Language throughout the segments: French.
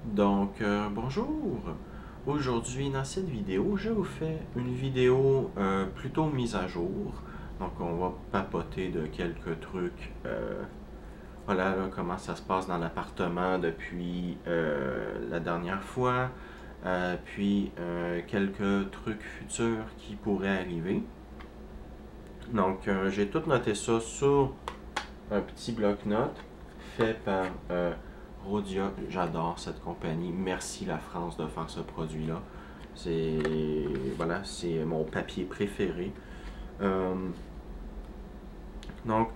Donc, bonjour! Aujourd'hui, dans cette vidéo, je vous fais une vidéo plutôt mise à jour. Donc, on va papoter de quelques trucs. Voilà, là, comment ça se passe dans l'appartement depuis la dernière fois. Puis, quelques trucs futurs qui pourraient arriver. Donc, j'ai tout noté ça sur un petit bloc-notes fait par Rhodia. J'adore cette compagnie. Merci la France de faire ce produit-là. C'est voilà, c'est mon papier préféré. Euh, donc,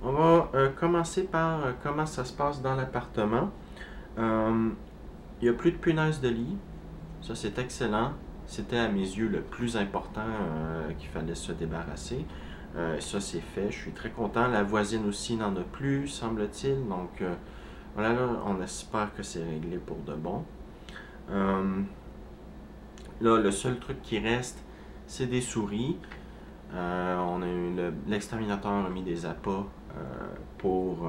on va commencer par comment ça se passe dans l'appartement. Il n'y a plus de punaise de lit. Ça, c'est excellent. C'était à mes yeux le plus important qu'il fallait se débarrasser. Ça, c'est fait. Je suis très content. La voisine aussi n'en a plus, semble-t-il. Donc, voilà, là, on espère que c'est réglé pour de bon. Là, le seul truc qui reste, c'est des souris. On a eu l'exterminateur a mis des appâts pour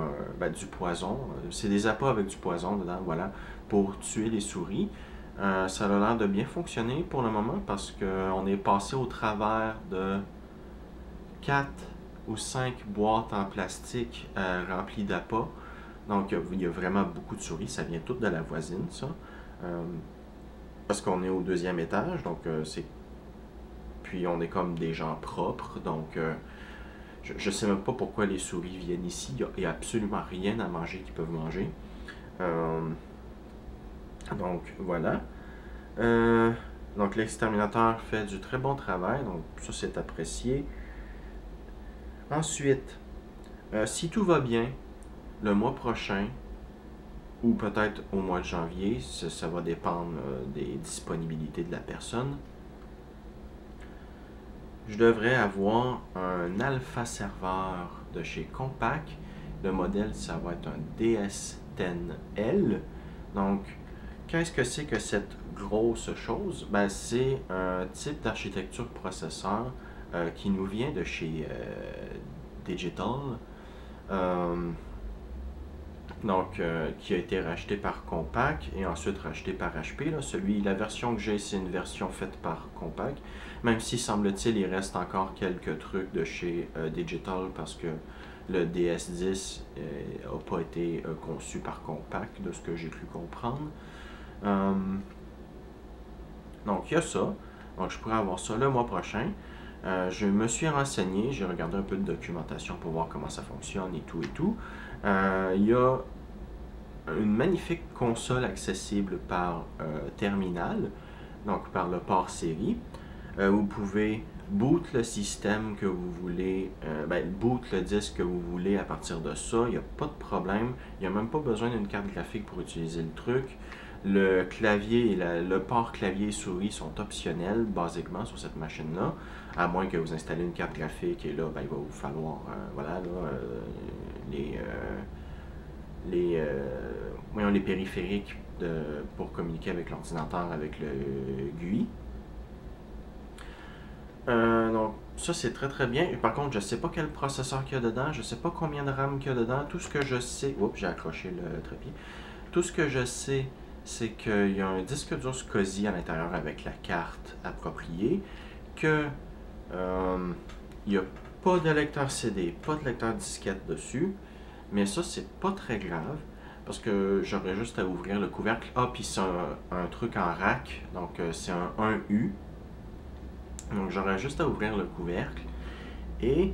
du poison. C'est des appâts avec du poison dedans, voilà, pour tuer les souris. Ça a l'air de bien fonctionner pour le moment parce qu'on est passé au travers de 4 ou 5 boîtes en plastique remplies d'appâts. Donc, il y a vraiment beaucoup de souris. Ça vient tout de la voisine, ça. Parce qu'on est au deuxième étage, donc c'est... Puis on est comme des gens propres, donc je sais même pas pourquoi les souris viennent ici. Il n'y a absolument rien à manger qu'ils peuvent manger. Donc, voilà. Donc, l'exterminateur fait du très bon travail, donc ça c'est apprécié. Ensuite, si tout va bien, le mois prochain, ou peut-être au mois de janvier, ça va dépendre des disponibilités de la personne, je devrais avoir un alpha serveur de chez Compaq. Le modèle, ça va être un DS10L. Donc, qu'est-ce que c'est que cette grosse chose? Ben, c'est un type d'architecture processeur qui nous vient de chez Digital. Donc, qui a été racheté par Compaq et ensuite racheté par HP. Là. La version que j'ai, c'est une version faite par Compaq. Même si, semble-t-il, il reste encore quelques trucs de chez Digital parce que le DS10 n'a pas été conçu par Compaq, de ce que j'ai cru comprendre. Donc, il y a ça. Donc, je pourrais avoir ça le mois prochain. Je me suis renseigné, j'ai regardé un peu de documentation pour voir comment ça fonctionne et tout et tout. Il y a une magnifique console accessible par terminal, donc par le port série. Vous pouvez boot le système que vous voulez, boot le disque que vous voulez à partir de ça, il n'y a pas de problème. Il n'y a même pas besoin d'une carte graphique pour utiliser le truc. Le clavier et le port clavier et souris sont optionnels basiquement sur cette machine-là, à moins que vous installez une carte graphique et là, il va vous falloir les périphériques pour communiquer avec l'ordinateur avec le GUI. Donc ça c'est très très bien. Et par contre, je sais pas quel processeur qu'il y a dedans, je sais pas combien de RAM qu'il y a dedans. Tout ce que je sais, oups, j'ai accroché le trépied. Tout ce que je sais, c'est qu'il y a un disque dur SCSI à l'intérieur avec la carte appropriée, que il n'y a pas de lecteur CD, pas de lecteur disquette dessus, mais ça c'est pas très grave parce que j'aurais juste à ouvrir le couvercle. Ah, puis c'est un truc en rack, donc c'est un 1U. Donc j'aurais juste à ouvrir le couvercle et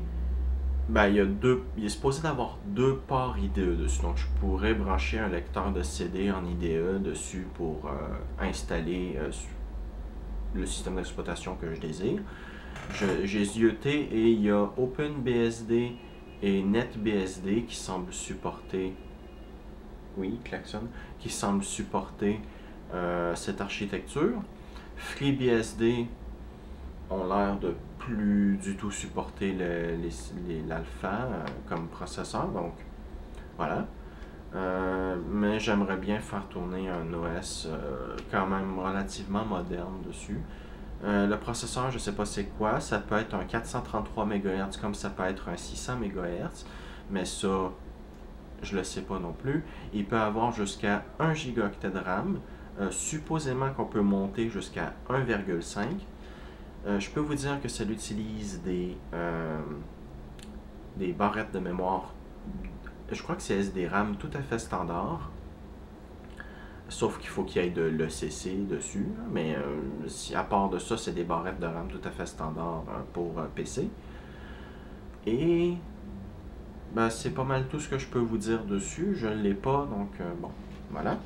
il est supposé d'avoir deux ports IDE dessus. Donc je pourrais brancher un lecteur de CD en IDE dessus pour installer le système d'exploitation que je désire. J'ai zioté et il y a OpenBSD et NetBSD qui semblent supporter, oui, klaxon, qui semblent supporter cette architecture. FreeBSD ont l'air de plus du tout supporter l'alpha comme processeur, donc voilà. Mais j'aimerais bien faire tourner un OS quand même relativement moderne dessus. Le processeur, je ne sais pas c'est quoi. Ça peut être un 433 MHz comme ça peut être un 600 MHz. Mais ça, je ne le sais pas non plus. Il peut avoir jusqu'à 1 gigaoctet de RAM. Supposément qu'on peut monter jusqu'à 1,5. Je peux vous dire que ça utilise des barrettes de mémoire. Je crois que c'est SDRAM tout à fait standard. Sauf qu'il faut qu'il y ait de l'ECC dessus. Mais si, à part de ça, c'est des barrettes de RAM tout à fait standard pour PC. Et ben, c'est pas mal tout ce que je peux vous dire dessus. Je ne l'ai pas, donc bon, voilà.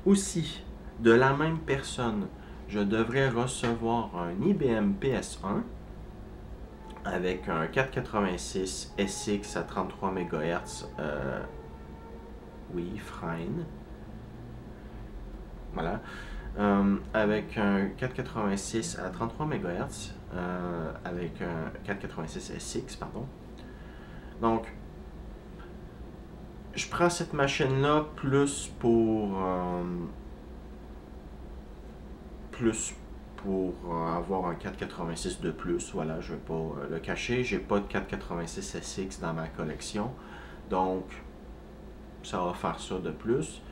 Aussi, de la même personne, je devrais recevoir un IBM PS1 avec un 486 SX à 33 MHz. Oui, Frine. Voilà. Avec un 486 à 33 MHz, avec un 486 SX, pardon. Donc, je prends cette machine-là plus pour avoir un 486 de plus. Voilà, je ne vais pas le cacher. J'ai pas de 486 SX dans ma collection. Donc, ça va faire ça de plus.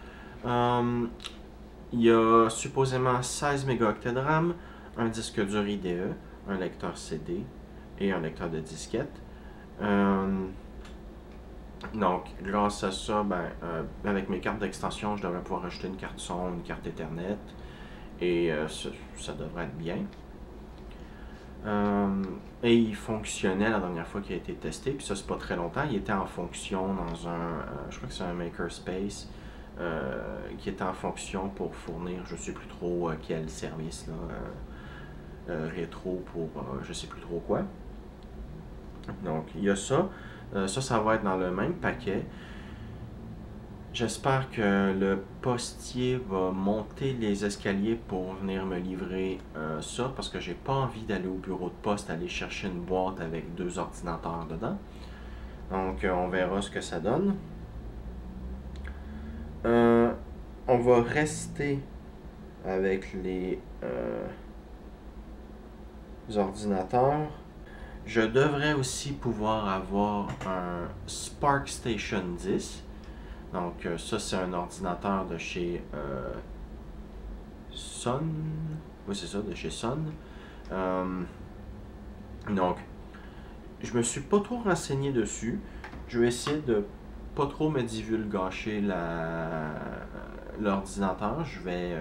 Il y a supposément 16 mégaoctets de RAM, un disque dur IDE, un lecteur CD et un lecteur de disquette. Donc, grâce à ça, avec mes cartes d'extension, je devrais pouvoir acheter une carte son, une carte Ethernet, et ça devrait être bien. Et il fonctionnait la dernière fois qu'il a été testé, puis ça c'est pas très longtemps, il était en fonction dans un, je crois que c'est un Makerspace, qui était en fonction pour fournir, je sais plus trop quel service, là, rétro pour je sais plus trop quoi. Donc, il y a ça. Ça va être dans le même paquet. J'espère que le postier va monter les escaliers pour venir me livrer ça, parce que j'ai pas envie d'aller au bureau de poste, aller chercher une boîte avec 2 ordinateurs dedans. Donc, on verra ce que ça donne. On va rester avec les ordinateurs. Je devrais aussi pouvoir avoir un SparkStation 10. Donc ça c'est un ordinateur de chez Sun. Oui c'est ça, de chez Sun. Donc je me suis pas trop renseigné dessus. Je vais essayer de pas trop me divulgacher l'ordinateur. Je vais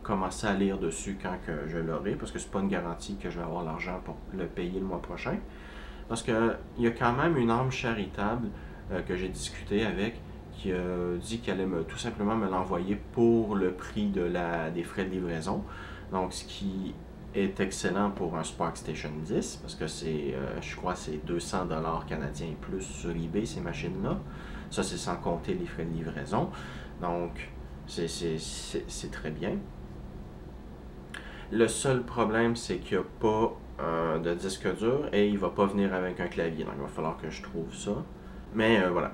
commencer à lire dessus quand que je l'aurai, parce que c'est pas une garantie que je vais avoir l'argent pour le payer le mois prochain. Parce qu'il y a quand même une âme charitable que j'ai discuté avec, qui a dit qu'elle allait tout simplement me l'envoyer pour le prix des frais de livraison. Donc ce qui est excellent pour un SparkStation 10, parce que c'est, je crois que c'est 200$ canadiens et plus sur eBay, ces machines-là. Ça, c'est sans compter les frais de livraison. Donc, c'est très bien. Le seul problème, c'est qu'il n'y a pas de disque dur et il ne va pas venir avec un clavier. Donc, il va falloir que je trouve ça. Mais voilà.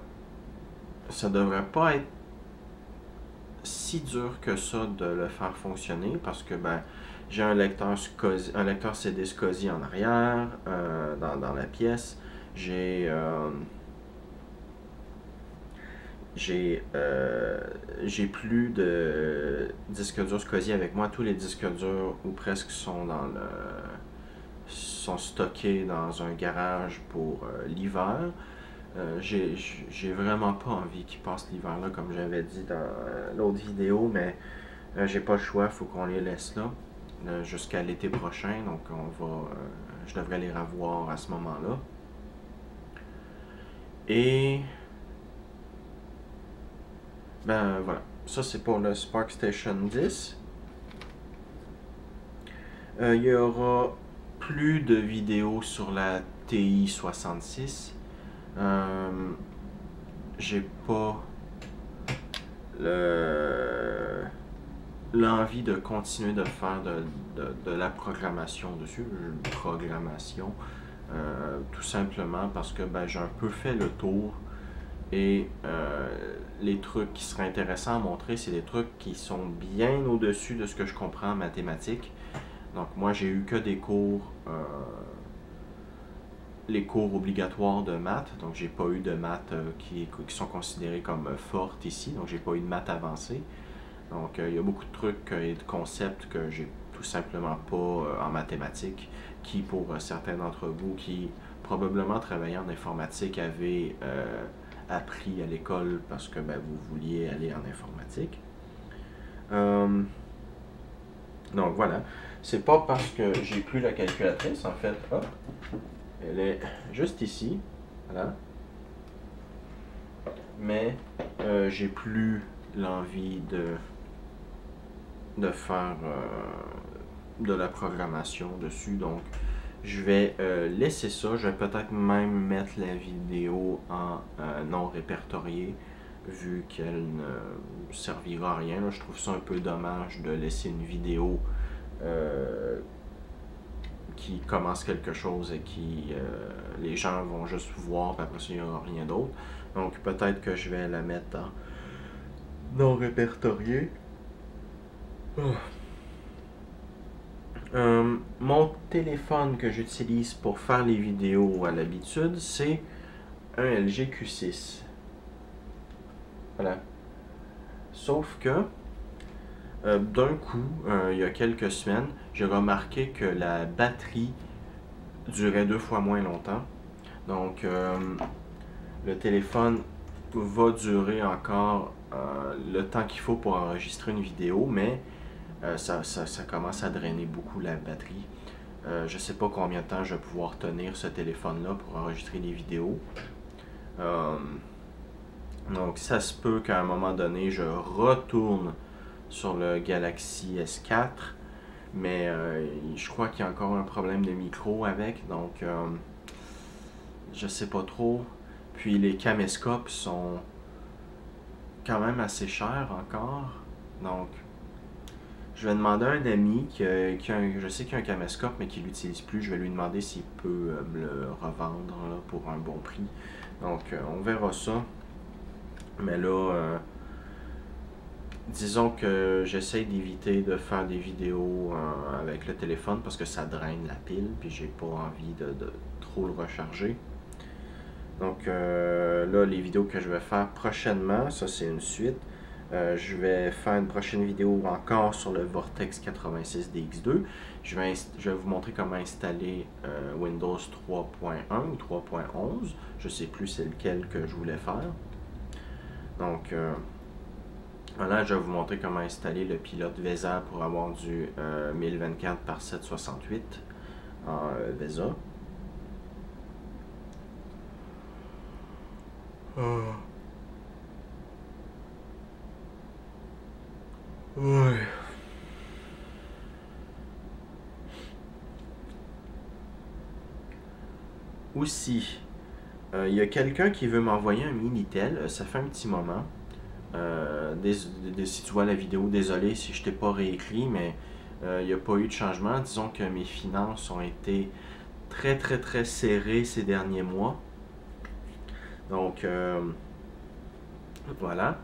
Ça devrait pas être si dur que ça de le faire fonctionner, parce que j'ai un lecteur CD SCSI en arrière, dans la pièce. J'ai plus de disques durs SCSI avec moi. Tous les disques durs, ou presque, sont stockés dans un garage pour l'hiver. J'ai vraiment pas envie qu'ils passent l'hiver là, comme j'avais dit dans l'autre vidéo, mais j'ai pas le choix, il faut qu'on les laisse là jusqu'à l'été prochain. Donc je devrais les revoir à ce moment-là. Et voilà, ça c'est pour le SparkStation 10. Il y aura plus de vidéos sur la TI-66. J'ai pas l'envie de continuer de faire de la programmation dessus. Tout simplement parce que j'ai un peu fait le tour, et les trucs qui seraient intéressants à montrer, c'est des trucs qui sont bien au-dessus de ce que je comprends en mathématiques. Donc moi j'ai eu que des cours, les cours obligatoires de maths, donc j'ai pas eu de maths qui sont considérés comme fortes ici, donc j'ai pas eu de maths avancées. Donc il y a beaucoup de trucs et de concepts que j'ai tout simplement pas en mathématiques, qui pour certains d'entre vous qui probablement travaillent en informatique avaient appris à l'école parce que ben, vous vouliez aller en informatique. Donc voilà, c'est pas parce que j'ai plus la calculatrice, en fait, hop, elle est juste ici, voilà, mais j'ai plus l'envie de faire de la programmation dessus, donc je vais laisser ça, je vais peut-être même mettre la vidéo en non répertorié, vu qu'elle ne servira à rien. Là, je trouve ça un peu dommage de laisser une vidéo qui commence quelque chose et qui les gens vont juste voir, puis après ça, il n'y aura rien d'autre. Donc peut-être que je vais la mettre en non répertorié. Mon téléphone que j'utilise pour faire les vidéos à l'habitude, c'est un LG Q6. Voilà. Sauf que, d'un coup, il y a quelques semaines, j'ai remarqué que la batterie durait 2 fois moins longtemps. Donc, le téléphone va durer encore le temps qu'il faut pour enregistrer une vidéo, mais ça commence à drainer beaucoup la batterie. Je ne sais pas combien de temps je vais pouvoir tenir ce téléphone-là pour enregistrer des vidéos. Donc ça se peut qu'à un moment donné, je retourne sur le Galaxy S4, mais je crois qu'il y a encore un problème de micro avec, donc je sais pas trop. Puis les caméscopes sont quand même assez chers encore, donc je vais demander à un ami je sais qu'il a un caméscope mais qui l'utilise plus. Je vais lui demander s'il peut me le revendre là, pour un bon prix. Donc on verra ça. Mais là, disons que j'essaie d'éviter de faire des vidéos avec le téléphone parce que ça draine la pile, puis j'ai pas envie de trop le recharger. Donc là, les vidéos que je vais faire prochainement, ça c'est une suite. Je vais faire une prochaine vidéo encore sur le Vortex 86 DX2. Je vais vous montrer comment installer Windows 3.1 ou 3.11. Je sais plus c'est lequel que je voulais faire. Donc voilà, je vais vous montrer comment installer le pilote VESA pour avoir du 1024 par 768 en VESA. Ouais. Aussi, il y a quelqu'un qui veut m'envoyer un Minitel. Ça fait un petit moment. Si tu vois la vidéo, désolé si je t'ai pas réécrit, mais il n'y a pas eu de changement. Disons que mes finances ont été très très très serrées ces derniers mois. Donc, voilà.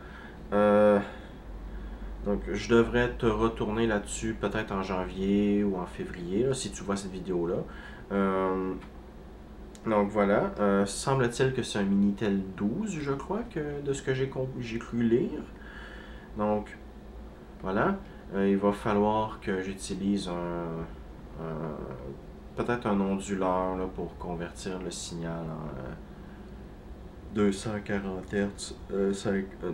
Donc, je devrais te retourner là-dessus peut-être en janvier ou en février, là, si tu vois cette vidéo-là. Donc, voilà. Semble-t-il que c'est un Minitel 12, je crois, de ce que j'ai cru lire. Donc, voilà. Il va falloir que j'utilise peut-être un onduleur là, pour convertir le signal en 240 Hz,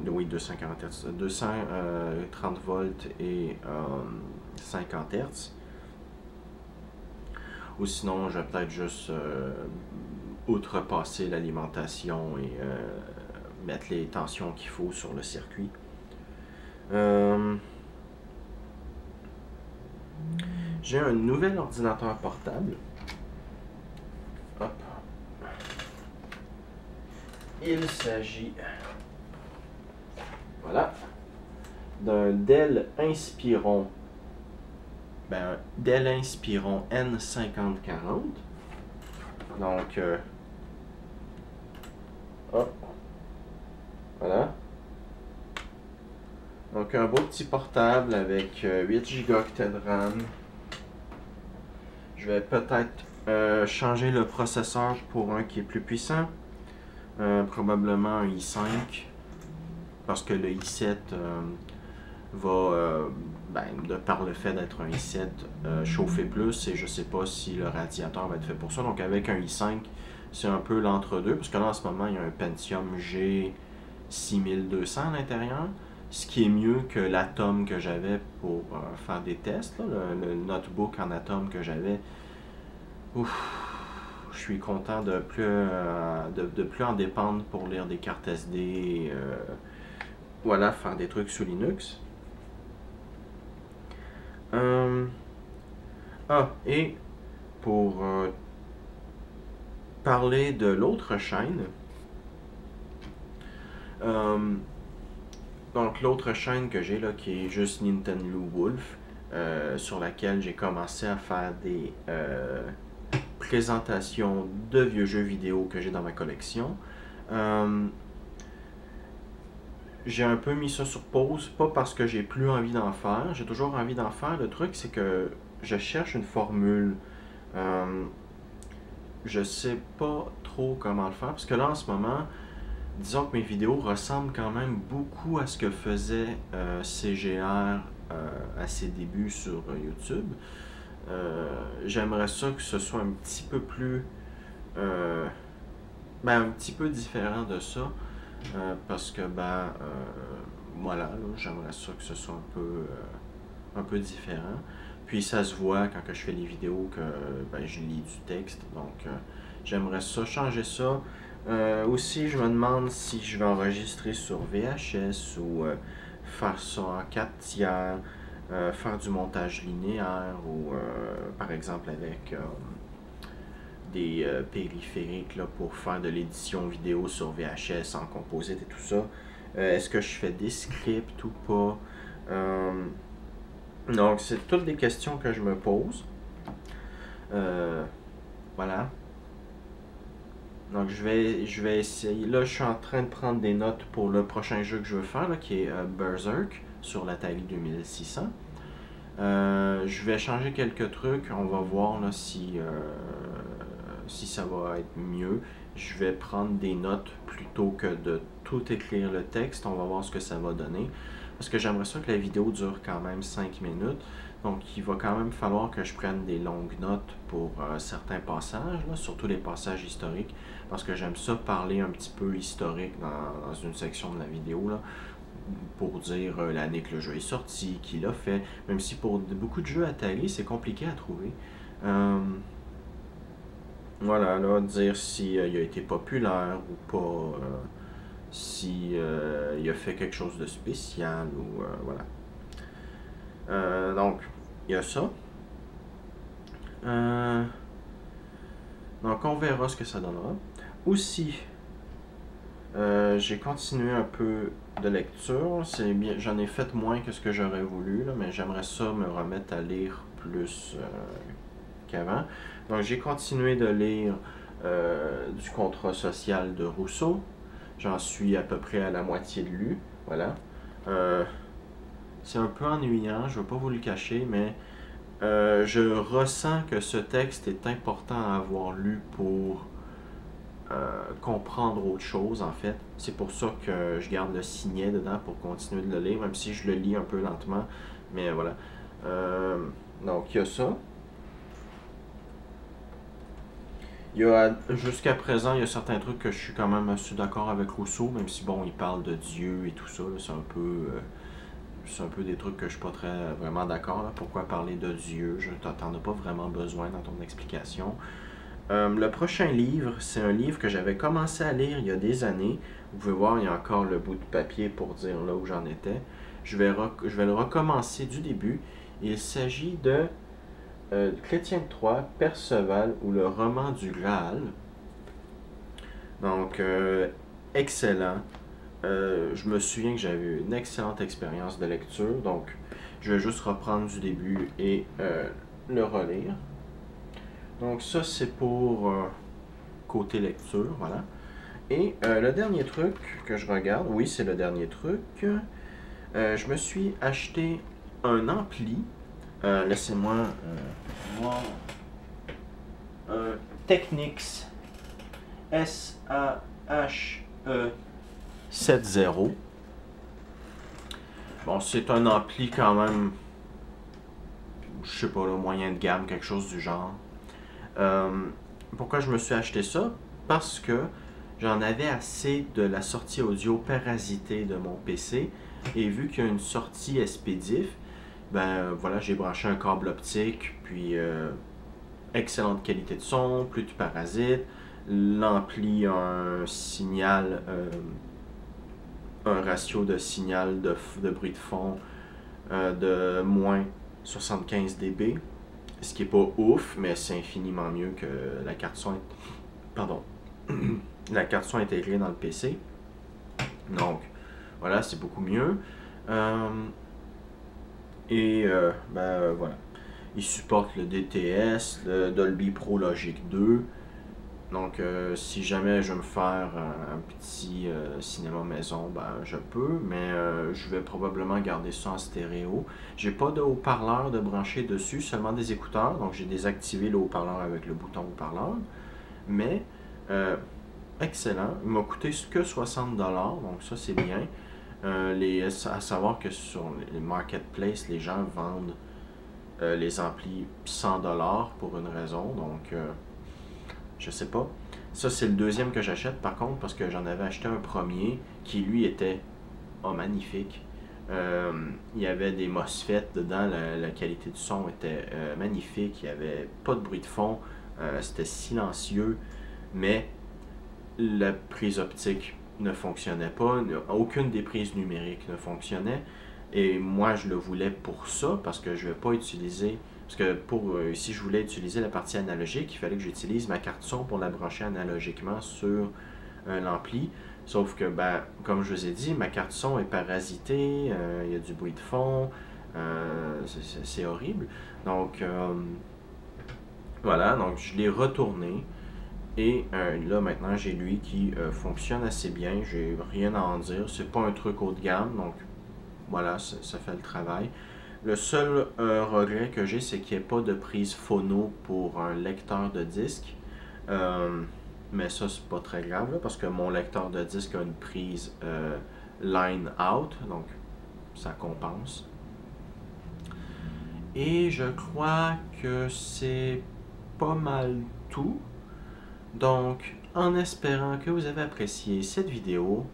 oui 240 Hz, 230 volts et 50 Hz. Ou sinon, je vais peut-être juste outrepasser l'alimentation et mettre les tensions qu'il faut sur le circuit. J'ai un nouvel ordinateur portable. Hop. Il s'agit, voilà, d'un Dell Inspiron, Dell Inspiron N5040. Donc, hop, voilà. Donc, un beau petit portable avec 8 Go de RAM, Je vais peut-être changer le processeur pour un qui est plus puissant. Probablement un i5. Parce que le i7 va, de par le fait d'être un i7, chauffer plus. Et je sais pas si le radiateur va être fait pour ça. Donc avec un i5, c'est un peu l'entre-deux. Parce que là, en ce moment, il y a un Pentium G6200 à l'intérieur. Ce qui est mieux que l'Atom que j'avais pour faire des tests. Là, le notebook en Atom que j'avais. Je suis content de plus en dépendre pour lire des cartes SD. Voilà, faire des trucs sous Linux. Et pour parler de l'autre chaîne, donc l'autre chaîne que j'ai là, qui est juste Nintendo Wolf, sur laquelle j'ai commencé à faire des présentations de vieux jeux vidéo que j'ai dans ma collection. J'ai un peu mis ça sur pause, pas parce que j'ai plus envie d'en faire, j'ai toujours envie d'en faire. Le truc, c'est que je cherche une formule. Je sais pas trop comment le faire, parce que là, en ce moment, disons que mes vidéos ressemblent quand même beaucoup à ce que faisait CGR à ses débuts sur YouTube. J'aimerais ça que ce soit un petit peu plus... un petit peu différent de ça. Parce que voilà, là, j'aimerais ça que ce soit un peu différent. Puis ça se voit quand que je fais les vidéos que je lis du texte. Donc j'aimerais ça, changer ça. Aussi, je me demande si je vais enregistrer sur VHS ou faire ça en 4 tiers, faire du montage linéaire ou par exemple avec des périphériques là, pour faire de l'édition vidéo sur VHS en composite et tout ça. Est-ce que je fais des scripts ou pas? Donc, c'est toutes des questions que je me pose. Voilà. Donc, je vais essayer. Là, je suis en train de prendre des notes pour le prochain jeu que je veux faire, là, qui est Berserk sur l'Atari 2600. Je vais changer quelques trucs. On va voir là, si ça va être mieux. Je vais prendre des notes plutôt que de tout écrire le texte. On va voir ce que ça va donner. Parce que j'aimerais ça que la vidéo dure quand même 5 minutes. Donc il va quand même falloir que je prenne des longues notes pour certains passages, là, surtout les passages historiques. Parce que j'aime ça parler un petit peu historique dans une section de la vidéo, là, pour dire l'année que le jeu est sorti, qui l'a fait. Même si pour beaucoup de jeux Atari, c'est compliqué à trouver. Voilà, là, dire si il a été populaire ou pas, si il a fait quelque chose de spécial ou voilà. Donc, il y a ça. Donc, on verra ce que ça donnera. Aussi, j'ai continué un peu de lecture. C'est bien, j'en ai fait moins que ce que j'aurais voulu, là, mais j'aimerais ça me remettre à lire plus qu'avant. Donc j'ai continué de lire du contrat social de Rousseau. J'en suis à peu près à la moitié de lu. Voilà. C'est un peu ennuyant, je ne vais pas vous le cacher, mais je ressens que ce texte est important à avoir lu pour comprendre autre chose, en fait. C'est pour ça que je garde le signet dedans pour continuer de le lire, même si je le lis un peu lentement. Mais voilà. Donc, il y a ça. Jusqu'à présent, il y a certains trucs que je suis quand même assez d'accord avec Rousseau, même si, bon, il parle de Dieu et tout ça. C'est un peu des trucs que je suis pas vraiment d'accord. Pourquoi parler de Dieu? T'en as pas vraiment besoin dans ton explication. Le prochain livre, c'est un livre que j'avais commencé à lire il y a des années. Vous pouvez voir, il y a encore le bout de papier pour dire là où j'en étais. Je vais le recommencer du début. Il s'agit de Chrétien de Troyes, Perceval ou le roman du Graal. Donc, excellent. Je me souviens que j'avais eu une excellente expérience de lecture. Donc, je vais juste reprendre du début et le relire. Donc, ça, c'est pour côté lecture. Voilà. Et le dernier truc que je regarde, oui, c'est le dernier truc. Je me suis acheté un ampli. Laissez-moi voir un Technics SAHE70. Bon, c'est un ampli quand même, je sais pas, le moyen de gamme, quelque chose du genre. Pourquoi je me suis acheté ça? Parce que j'en avais assez de la sortie audio parasitée de mon PC. Et vu qu'il y a une sortie SPDIF, ben voilà, j'ai branché un câble optique, puis excellente qualité de son, plus de parasites. L'ampli a un signal, un ratio de signal de bruit de fond de moins 75 dB. Ce qui est pas ouf, mais c'est infiniment mieux que la carte son. Pardon. La carte son intégrée dans le PC. Donc, voilà, c'est beaucoup mieux. Voilà. Il supporte le DTS, le Dolby Pro Logic 2. Donc, si jamais je veux me faire un petit cinéma maison, ben, je peux, mais je vais probablement garder ça en stéréo. J'ai pas de haut-parleur de brancher dessus, seulement des écouteurs. Donc, j'ai désactivé le haut-parleur avec le bouton haut-parleur. Mais, excellent. Il m'a coûté que 60$, donc ça, c'est bien. À savoir que sur les marketplaces, les gens vendent les amplis 100$ pour une raison, donc je sais pas. Ça, c'est le deuxième que j'achète par contre, parce que j'en avais acheté un premier qui lui était magnifique. Il y avait des MOSFET dedans, la qualité du son était magnifique, il n'y avait pas de bruit de fond, c'était silencieux, mais la prise optique ne fonctionnait pas, aucune des prises numériques ne fonctionnait. Et moi, je le voulais pour ça, parce que je ne vais pas utiliser... Parce que si je voulais utiliser la partie analogique, il fallait que j'utilise ma carte son pour la brancher analogiquement sur l'ampli. Sauf que, ben, comme je vous ai dit, ma carte son est parasitée, il y a du bruit de fond, c'est horrible. Donc, voilà, donc je l'ai retourné. Et là, maintenant, j'ai lui qui fonctionne assez bien. J'ai rien à en dire. C'est pas un truc haut de gamme, donc voilà, ça fait le travail. Le seul regret que j'ai, c'est qu'il n'y ait pas de prise phono pour un lecteur de disque. Mais ça, c'est pas très grave, là, parce que mon lecteur de disque a une prise line out, donc ça compense. Et je crois que c'est pas mal tout. Donc, en espérant que vous avez apprécié cette vidéo,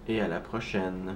et à la prochaine.